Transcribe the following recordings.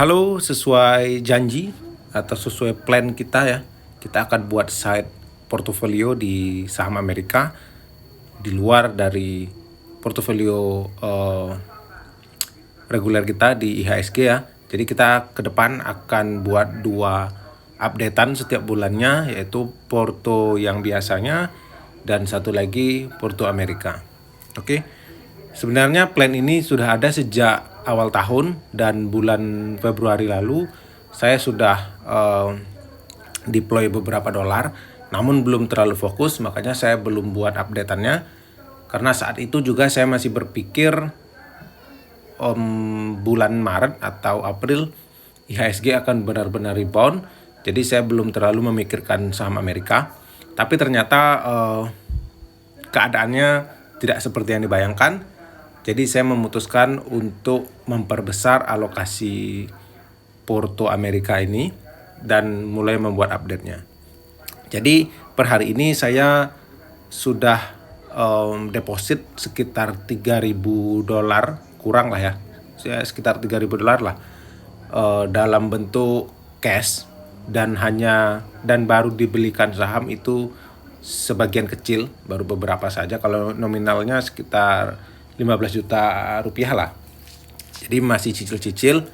Halo, sesuai janji atau sesuai plan kita ya, kita akan buat side portofolio di saham Amerika di luar dari portofolio reguler kita di IHSG ya. Jadi kita ke depan akan buat dua updatean setiap bulannya, yaitu porto yang biasanya dan satu lagi porto Amerika. Oke. Sebenarnya plan ini sudah ada sejak awal tahun dan bulan Februari lalu saya sudah deploy beberapa dolar, namun belum terlalu fokus, makanya saya belum buat updateannya. Karena saat itu juga saya masih berpikir bulan Maret atau April IHSG akan benar-benar rebound, jadi saya belum terlalu memikirkan saham Amerika. Tapi ternyata keadaannya tidak seperti yang dibayangkan. Jadi saya memutuskan untuk memperbesar alokasi porto Amerika ini dan mulai membuat update-nya. Jadi per hari ini saya sudah deposit sekitar $3.000, kurang lah ya, sekitar $3.000 lah dalam bentuk cash, dan baru dibelikan saham itu sebagian kecil, baru beberapa saja. Kalau nominalnya sekitar 15 juta rupiah lah. Jadi masih cicil-cicil,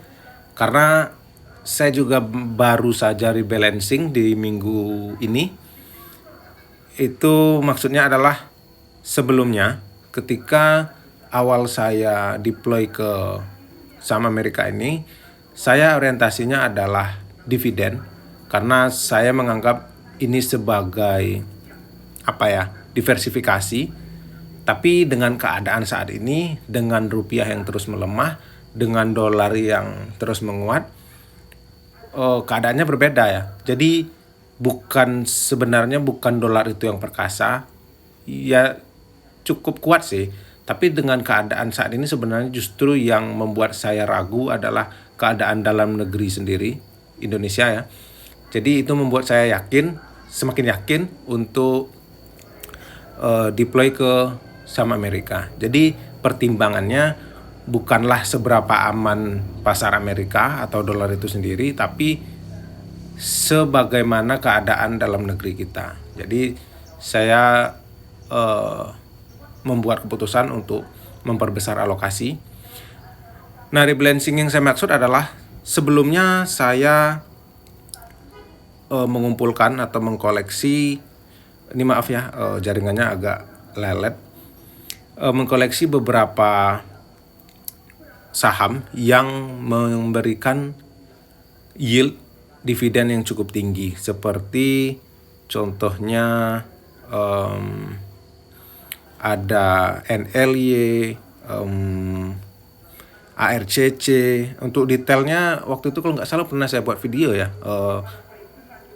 karena saya juga baru saja rebalancing di minggu ini. Itu maksudnya adalah sebelumnya ketika awal saya deploy ke saham Amerika ini, saya orientasinya adalah dividen, karena saya menganggap ini sebagai diversifikasi. Tapi dengan keadaan saat ini, dengan rupiah yang terus melemah, dengan dolar yang terus menguat, keadaannya berbeda ya. Jadi sebenarnya bukan dolar itu yang perkasa, ya cukup kuat sih. Tapi dengan keadaan saat ini sebenarnya justru yang membuat saya ragu adalah keadaan dalam negeri sendiri, Indonesia ya. Jadi itu membuat saya semakin yakin untuk deploy ke saham Amerika. Jadi pertimbangannya bukanlah seberapa aman pasar Amerika atau dolar itu sendiri, tapi sebagaimana keadaan dalam negeri kita. Jadi saya membuat keputusan untuk memperbesar alokasi. Nah, rebalancing yang saya maksud adalah sebelumnya saya mengumpulkan atau mengkoleksi, ini maaf ya, jaringannya agak lelet, mengkoleksi beberapa saham yang memberikan yield dividen yang cukup tinggi, seperti contohnya ada NLY, ARCC. Untuk detailnya waktu itu kalau nggak salah pernah saya buat video ya,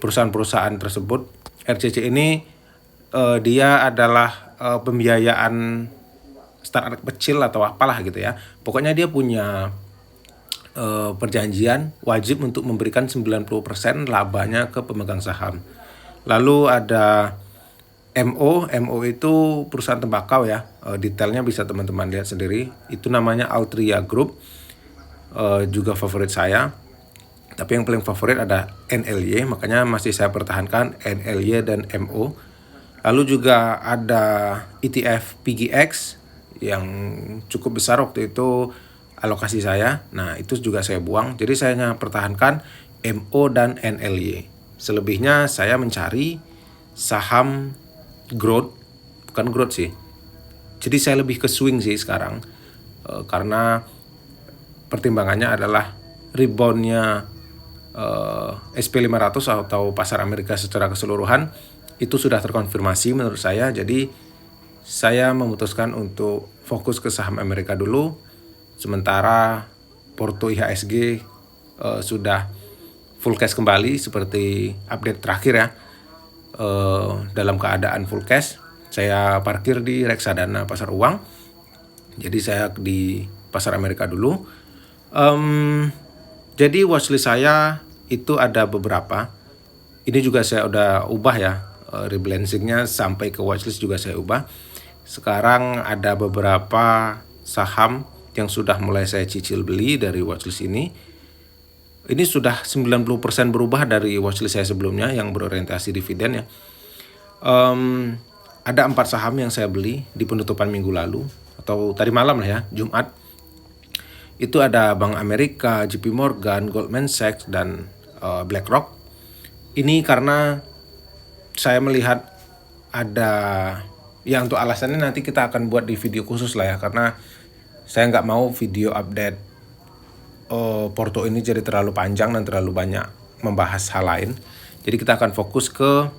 perusahaan-perusahaan tersebut. RCC ini dia adalah pembiayaan startup kecil atau apalah gitu ya. Pokoknya dia punya perjanjian wajib untuk memberikan 90% labanya ke pemegang saham. Lalu ada MO itu perusahaan tembakau ya. Detailnya bisa teman-teman lihat sendiri. Itu namanya Altria Group, juga favorit saya. Tapi yang paling favorit ada NLY, makanya masih saya pertahankan NLY dan MO. Lalu juga ada ETF PGX yang cukup besar waktu itu alokasi saya. Nah, itu juga saya buang. Jadi saya hanya pertahankan MO dan NLY. Selebihnya saya mencari saham growth, bukan growth sih. Jadi saya lebih ke swing sih sekarang. Karena pertimbangannya adalah reboundnya SP500 atau pasar Amerika secara keseluruhan itu sudah terkonfirmasi menurut saya. Jadi saya memutuskan untuk fokus ke saham Amerika dulu, sementara porto IHSG sudah full cash kembali seperti update terakhir ya. Dalam keadaan full cash, saya parkir di reksadana pasar uang. Jadi saya di pasar Amerika dulu. Jadi watchlist saya itu ada beberapa. Ini juga saya udah ubah ya, rebalancingnya sampai ke watchlist juga saya ubah. Sekarang ada beberapa saham yang sudah mulai saya cicil beli dari watchlist ini. Ini sudah 90% berubah dari watchlist saya sebelumnya yang berorientasi dividen ya. Ada 4 saham yang saya beli di penutupan minggu lalu atau tadi malam lah ya, Jumat. Itu ada Bank Amerika, JP Morgan, Goldman Sachs, dan BlackRock. Ini karena saya melihat ada, ya untuk alasannya nanti kita akan buat di video khusus lah ya, karena saya nggak mau video update Porto ini jadi terlalu panjang dan terlalu banyak membahas hal lain. Jadi kita akan fokus ke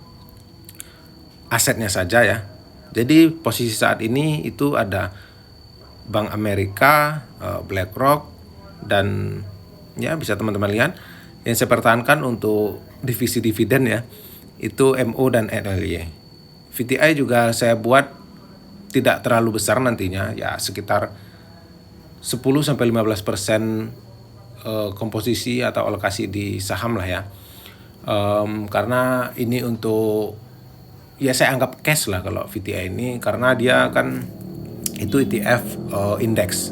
asetnya saja ya. Jadi posisi saat ini itu ada Bank Amerika, BlackRock, dan ya bisa teman-teman lihat yang saya pertahankan untuk divisi dividen ya, itu MO dan NLY. VTI juga saya buat tidak terlalu besar nantinya, ya sekitar 10-15% komposisi atau alokasi di saham lah ya. Karena ini untuk, ya saya anggap cash lah kalau VTI ini, karena dia kan itu ETF indeks.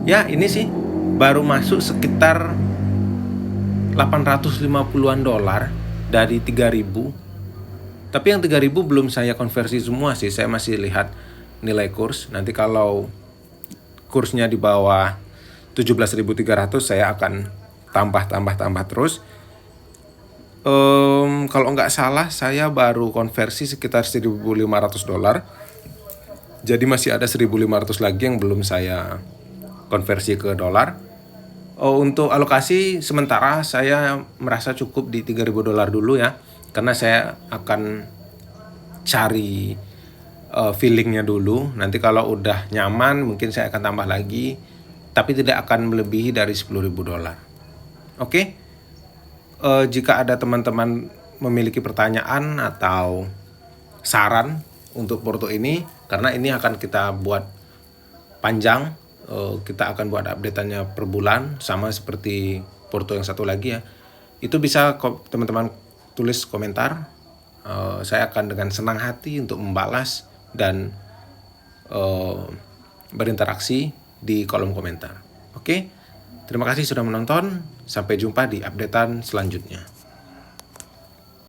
Ya ini sih baru masuk sekitar 850-an dolar dari 3.000. Tapi yang 3.000 belum saya konversi semua sih, saya masih lihat nilai kurs. Nanti kalau kursnya di bawah 17.300 saya akan tambah terus. Kalau nggak salah saya baru konversi sekitar 1.500 dolar. Jadi masih ada 1.500 lagi yang belum saya konversi ke dolar. Untuk alokasi sementara saya merasa cukup di 3.000 dolar dulu ya, karena saya akan cari feelingnya dulu. Nanti kalau udah nyaman mungkin saya akan tambah lagi, tapi tidak akan melebihi dari 10.000 dolar. Oke. Jika ada teman-teman memiliki pertanyaan atau saran untuk Porto ini, karena ini akan kita buat panjang, kita akan buat update-annya per bulan sama seperti Porto yang satu lagi ya. Itu bisa teman-teman tulis komentar. Saya akan dengan senang hati untuk membalas dan berinteraksi di kolom komentar. Oke, terima kasih sudah menonton. Sampai jumpa di updatean selanjutnya.